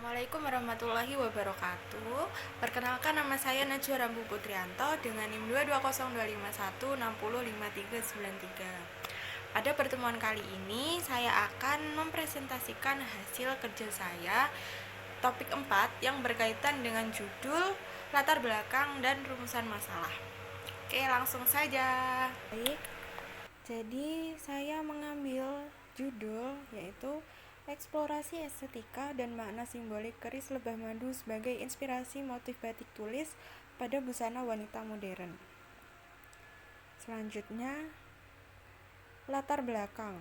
Assalamualaikum warahmatullahi wabarakatuh. Perkenalkan, nama saya Najwa Rambu Putrianto dengan NIM 2202516053393. Pada pertemuan kali ini saya akan mempresentasikan hasil kerja saya topik 4 yang berkaitan dengan judul, latar belakang, dan rumusan masalah. Oke, langsung saja. Baik. Jadi saya mengambil judul yaitu eksplorasi estetika dan makna simbolik keris lebah madu sebagai inspirasi motif batik tulis pada busana wanita modern. Selanjutnya, latar belakang.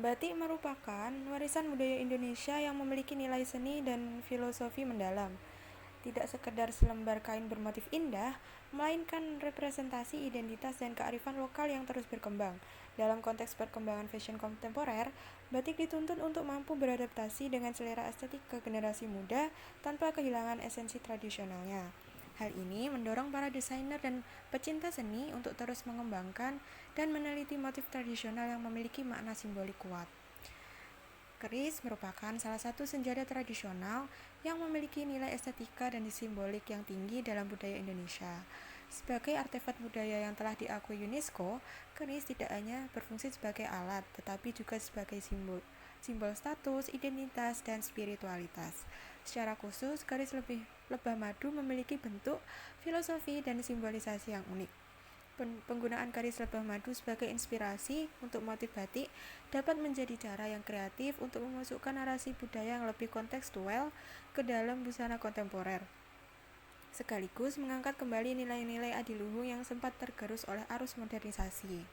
Batik merupakan warisan budaya Indonesia yang memiliki nilai seni dan filosofi mendalam. Tidak sekedar selembar kain bermotif indah, melainkan representasi identitas dan kearifan lokal yang terus berkembang. Dalam konteks perkembangan fashion kontemporer, batik dituntut untuk mampu beradaptasi dengan selera estetik ke generasi muda tanpa kehilangan esensi tradisionalnya. Hal ini mendorong para desainer dan pecinta seni untuk terus mengembangkan dan meneliti motif tradisional yang memiliki makna simbolik kuat. Keris merupakan salah satu senjata tradisional yang memiliki nilai estetika dan simbolik yang tinggi dalam budaya Indonesia. Sebagai artefak budaya yang telah diakui UNESCO, keris tidak hanya berfungsi sebagai alat, tetapi juga sebagai simbol status, identitas, dan spiritualitas. Secara khusus, keris lebah madu memiliki bentuk, filosofi, dan simbolisasi yang unik. Penggunaan keris lebah madu sebagai inspirasi untuk motif batik dapat menjadi cara yang kreatif untuk memasukkan narasi budaya yang lebih kontekstual ke dalam busana kontemporer, sekaligus mengangkat kembali nilai-nilai adiluhung yang sempat tergerus oleh arus modernisasi.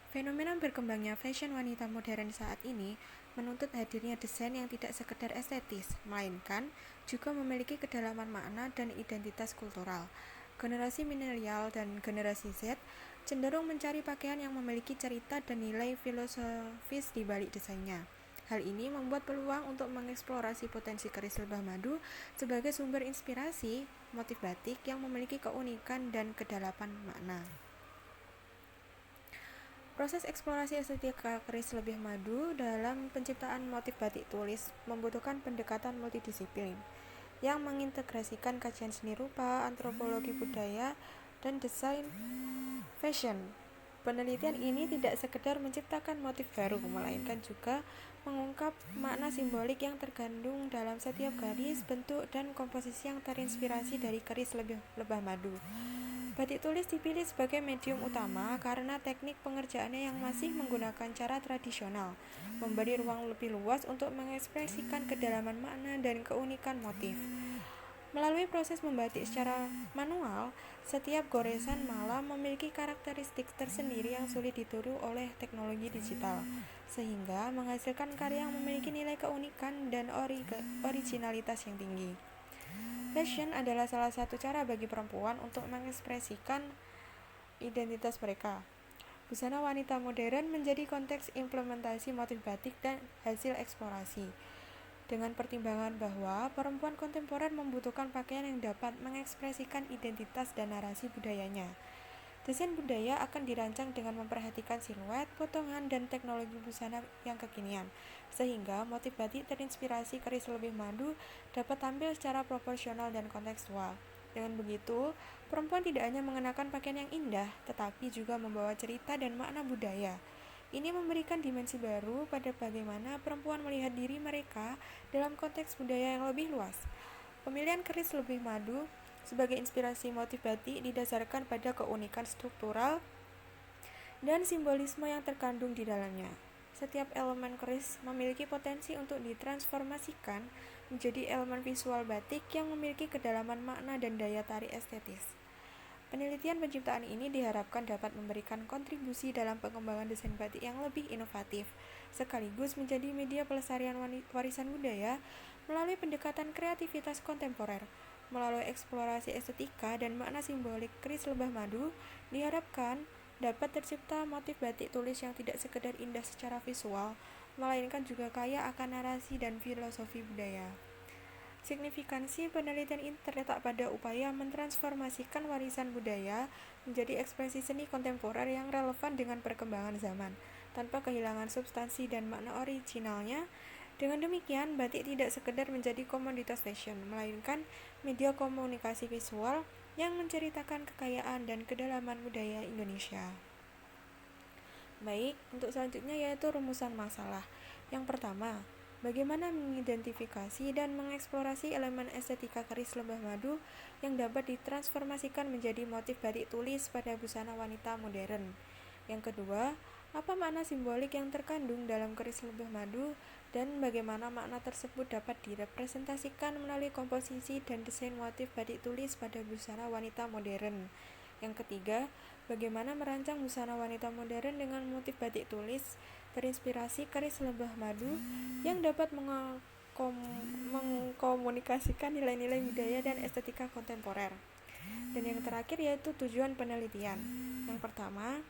Fenomena berkembangnya fashion wanita modern saat ini menuntut hadirnya desain yang tidak sekedar estetis, melainkan juga memiliki kedalaman makna dan identitas kultural. Generasi milenial dan generasi Z cenderung mencari pakaian yang memiliki cerita dan nilai filosofis di balik desainnya. Hal ini membuat peluang untuk mengeksplorasi potensi keris lebah madu sebagai sumber inspirasi motif batik yang memiliki keunikan dan kedalaman makna. Proses eksplorasi estetika keris lebah madu dalam penciptaan motif batik tulis membutuhkan pendekatan multidisiplin yang mengintegrasikan kajian seni rupa, antropologi budaya, dan desain fashion. Penelitian ini tidak sekedar menciptakan motif baru, melainkan juga mengungkap makna simbolik yang terkandung dalam setiap garis, bentuk, dan komposisi yang terinspirasi dari keris lebah madu. Batik tulis dipilih sebagai medium utama karena teknik pengerjaannya yang masih menggunakan cara tradisional, memberi ruang lebih luas untuk mengekspresikan kedalaman makna dan keunikan motif. Melalui proses membatik secara manual, setiap goresan malam memiliki karakteristik tersendiri yang sulit ditiru oleh teknologi digital, sehingga menghasilkan karya yang memiliki nilai keunikan dan originalitas yang tinggi. Fashion adalah salah satu cara bagi perempuan untuk mengekspresikan identitas mereka. Busana wanita modern menjadi konteks implementasi motif batik dan hasil eksplorasi, dengan pertimbangan bahwa perempuan kontemporer membutuhkan pakaian yang dapat mengekspresikan identitas dan narasi budayanya. Desain budaya akan dirancang dengan memperhatikan siluet, potongan, dan teknologi busana yang kekinian, sehingga motif batik terinspirasi keris lebah madu dapat tampil secara proporsional dan kontekstual. Dengan begitu, perempuan tidak hanya mengenakan pakaian yang indah, tetapi juga membawa cerita dan makna budaya. Ini memberikan dimensi baru pada bagaimana perempuan melihat diri mereka dalam konteks budaya yang lebih luas. Pemilihan keris lebah madu sebagai inspirasi motif batik didasarkan pada keunikan struktural dan simbolisme yang terkandung di dalamnya. Setiap elemen keris memiliki potensi untuk ditransformasikan menjadi elemen visual batik yang memiliki kedalaman makna dan daya tarik estetis. Penelitian penciptaan ini diharapkan dapat memberikan kontribusi dalam pengembangan desain batik yang lebih inovatif, sekaligus menjadi media pelestarian warisan budaya melalui pendekatan kreativitas kontemporer. Melalui eksplorasi estetika dan makna simbolik keris lebah madu, diharapkan dapat tercipta motif batik tulis yang tidak sekedar indah secara visual, melainkan juga kaya akan narasi dan filosofi budaya. Signifikansi penelitian ini terletak pada upaya mentransformasikan warisan budaya menjadi ekspresi seni kontemporer yang relevan dengan perkembangan zaman, tanpa kehilangan substansi dan makna originalnya, Dengan demikian, batik tidak sekedar menjadi komoditas fashion, melainkan media komunikasi visual yang menceritakan kekayaan dan kedalaman budaya Indonesia. Baik, untuk selanjutnya yaitu rumusan masalah. Yang pertama, bagaimana mengidentifikasi dan mengeksplorasi elemen estetika keris lebah madu yang dapat ditransformasikan menjadi motif batik tulis pada busana wanita modern. Yang kedua, apa makna simbolik yang terkandung dalam keris lebah madu dan bagaimana makna tersebut dapat direpresentasikan melalui komposisi dan desain motif batik tulis pada busana wanita modern. Yang ketiga, bagaimana merancang busana wanita modern dengan motif batik tulis terinspirasi keris lebah madu yang dapat mengkomunikasikan nilai-nilai budaya dan estetika kontemporer. Dan yang terakhir yaitu tujuan penelitian. Yang pertama,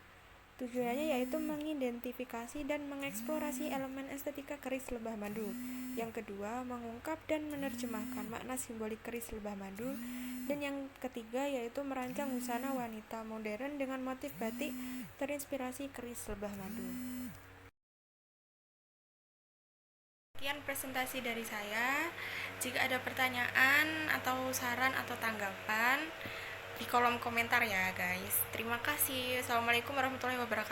tujuannya yaitu mengidentifikasi dan mengeksplorasi elemen estetika keris lebah madu. Yang kedua, mengungkap dan menerjemahkan makna simbolik keris lebah madu. Dan yang ketiga yaitu merancang busana wanita modern dengan motif batik terinspirasi keris lebah madu. Sekian presentasi dari saya. Jika ada pertanyaan atau saran atau tanggapan, di kolom komentar ya guys. Terima kasih. Assalamualaikum warahmatullahi wabarakatuh.